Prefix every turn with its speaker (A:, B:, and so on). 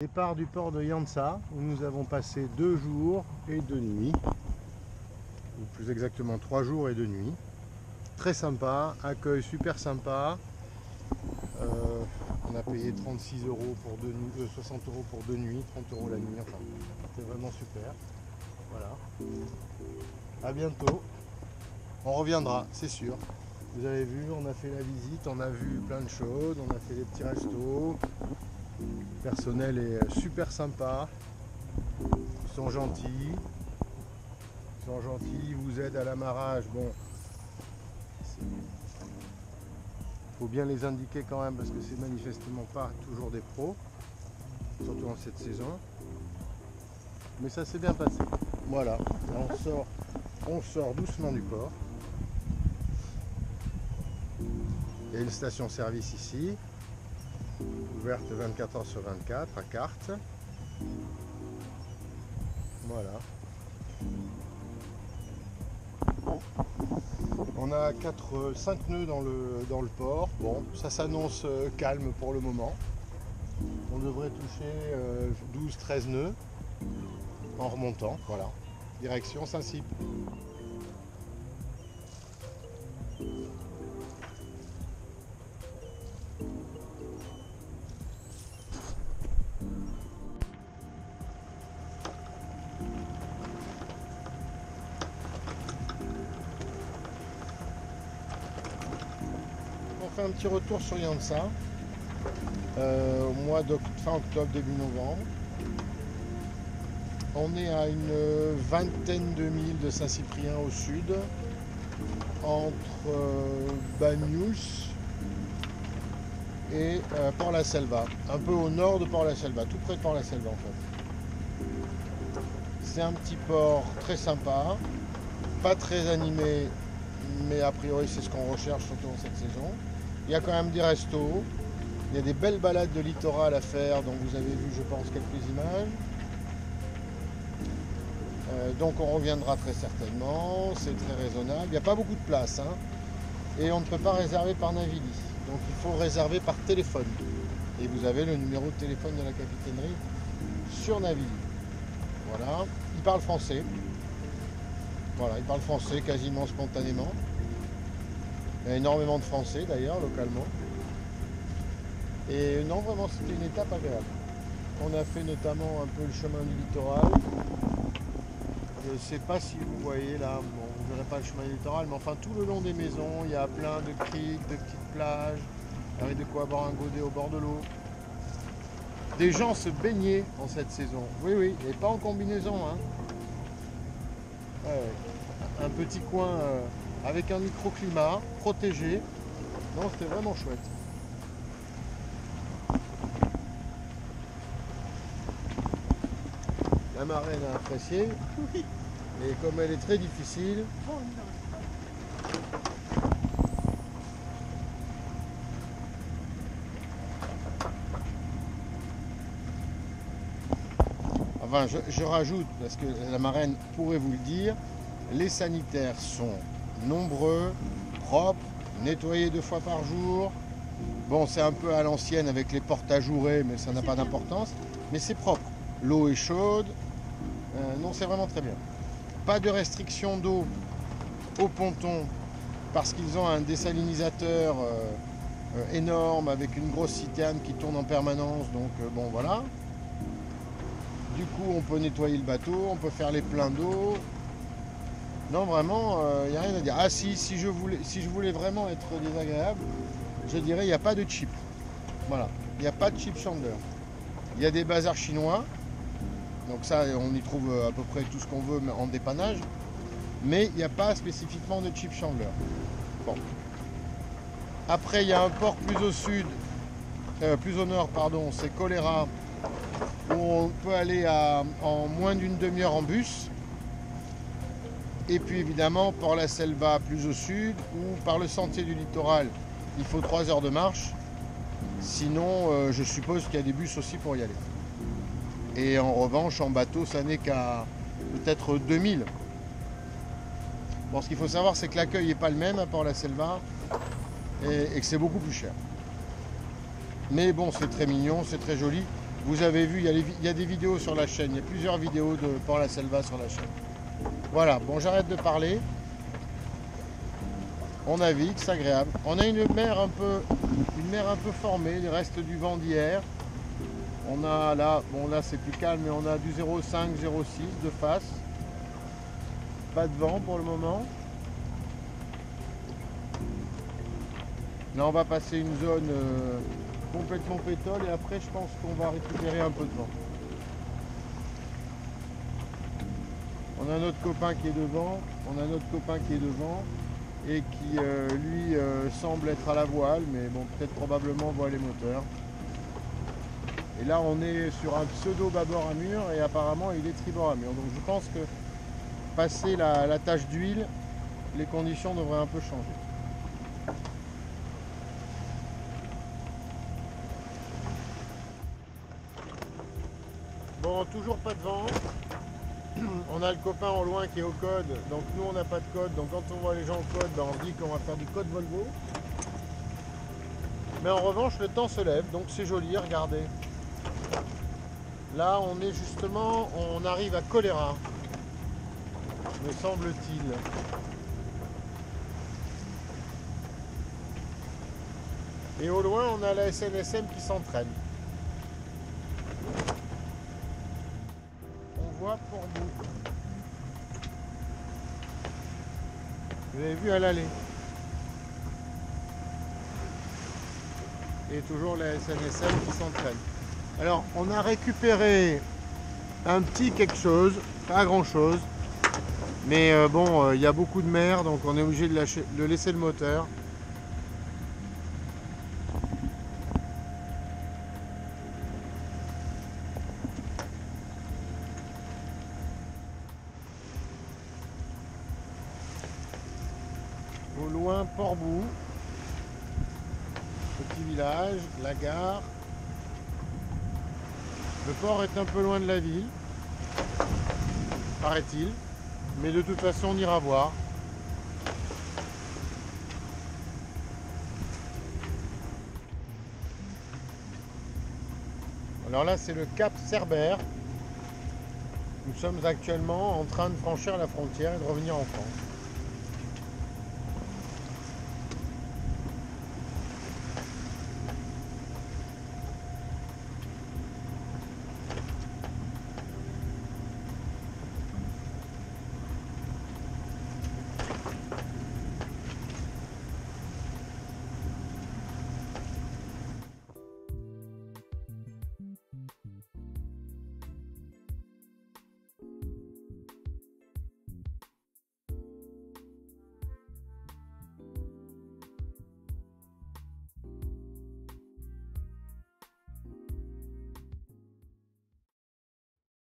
A: Départ du port de Yansa, où nous avons passé 2 jours et 2 nuits, ou plus exactement 3 jours et 2 nuits. Très sympa, accueil super sympa. On a payé 36 euros pour 2 nuits, 60 euros pour 2 nuits, 30 euros la nuit, enfin, c'était vraiment super. Voilà. À bientôt. On reviendra, c'est sûr. Vous avez vu, on a fait la visite, on a vu plein de choses, on a fait des petits restos. Le personnel est super sympa, ils sont gentils, ils vous aident à l'amarrage. Bon, il faut bien les indiquer quand même parce que c'est manifestement pas toujours des pros, surtout en cette saison. Mais ça s'est bien passé. Voilà, on sort doucement du port. Il y a une station-service ici, ouverte 24 heures sur 24 à carte. Voilà. On a 5 nœuds dans le port. Bon, ça s'annonce calme pour le moment. On devrait toucher 12-13 nœuds en remontant. Voilà. Direction Saint-Cyp. On fait un petit retour sur Yansa au mois fin octobre, début novembre. On est à une vingtaine de milles de Saint-Cyprien au sud, entre Bagnous et Port-la-Selva, un peu au nord de Port-la-Selva, tout près de Port-la-Selva en fait. C'est un petit port très sympa, pas très animé, mais a priori c'est ce qu'on recherche surtout en cette saison. Il y a quand même des restos, il y a des belles balades de littoral à faire, dont vous avez vu je pense quelques images. Donc on reviendra très certainement, c'est très raisonnable, il n'y a pas beaucoup de place, hein, et on ne peut pas réserver par Navili, donc il faut réserver par téléphone. Et vous avez le numéro de téléphone de la capitainerie sur Navili. Voilà, il parle français. Voilà, il parle français quasiment spontanément. Il y a énormément de Français d'ailleurs, localement. Et non, vraiment, c'était une étape agréable. On a fait notamment un peu le chemin du littoral. Je ne sais pas si vous voyez là, bon, vous ne verrez pas le chemin du littoral, mais enfin tout le long des maisons, il y a plein de criques, de petites plages, avec de quoi boire un godet au bord de l'eau. Des gens se baignaient en cette saison. Oui, oui, et pas en combinaison, hein. Ouais, un petit coin avec un microclimat protégé. Non, c'était vraiment chouette. La marraine a apprécié. Oui. Et comme elle est très difficile. Oh non. Enfin, je rajoute, parce que la marraine pourrait vous le dire, les sanitaires sont nombreux, propres, nettoyés 2 fois par jour. Bon, c'est un peu à l'ancienne avec les portes ajourées, mais ça n'a pas d'importance. Mais c'est propre. L'eau est chaude. Non, c'est vraiment très bien. Pas de restriction d'eau au ponton parce qu'ils ont un désalinisateur énorme avec une grosse citerne qui tourne en permanence. Donc bon, voilà. Du coup, on peut nettoyer le bateau, on peut faire les pleins d'eau. Non, vraiment, il n'y a rien à dire. Ah si je voulais vraiment être désagréable, je dirais il n'y a pas de chip. Voilà, il n'y a pas de chip chandler. Il y a des bazars chinois. Donc ça, on y trouve à peu près tout ce qu'on veut en dépannage. Mais il n'y a pas spécifiquement de chip chandler. Bon. Après, il y a un port plus au sud, plus au nord, pardon, c'est Colera, où on peut aller en moins d'une demi-heure en bus. Et puis évidemment, Port-la-Selva plus au sud, ou par le sentier du littoral, il faut 3 heures de marche. Sinon, je suppose qu'il y a des bus aussi pour y aller. Et en revanche, en bateau, ça n'est qu'à peut-être 2000. Bon, ce qu'il faut savoir, c'est que l'accueil n'est pas le même à Port-la-Selva et que c'est beaucoup plus cher. Mais bon, c'est très mignon, c'est très joli. Vous avez vu, il y a des vidéos sur la chaîne. Il y a plusieurs vidéos de Port La Selva sur la chaîne. Voilà, bon, j'arrête de parler. On navigue, c'est agréable. On a une mer un peu formée, les restes du vent d'hier. On a là, bon là c'est plus calme, mais on a du 0,5, 0,6 de face. Pas de vent pour le moment. Là on va passer une zone complètement pétole et après je pense qu'on va récupérer un peu de vent. On a notre copain qui est devant, et qui lui semble être à la voile, mais bon, peut-être probablement voile et moteur. Et là on est sur un pseudo bâbord à mur et apparemment il est tribord à mur. Donc je pense que passer la tache d'huile, les conditions devraient un peu changer. Bon, toujours pas de vent. On a le copain au loin qui est au code, donc nous on n'a pas de code, donc quand on voit les gens au code, ben on se dit qu'on va faire du code Volvo. Mais en revanche le temps se lève, donc c'est joli, regardez. Là on est justement, on arrive à Choléra, me semble-t-il. Et au loin on a la SNSM qui s'entraîne. On voit Port-Bou. Vous avez vu à l'aller. Et toujours la SNSM qui s'entraîne. Alors on a récupéré un petit quelque chose, pas grand chose, mais bon, il y a beaucoup de mer, donc on est obligé de laisser le moteur. Au loin, Port-Bou, petit village, la gare. Le port est un peu loin de la ville, paraît-il, mais de toute façon on ira voir. Alors là c'est le cap Cerbère. Nous sommes actuellement en train de franchir la frontière et de revenir en France.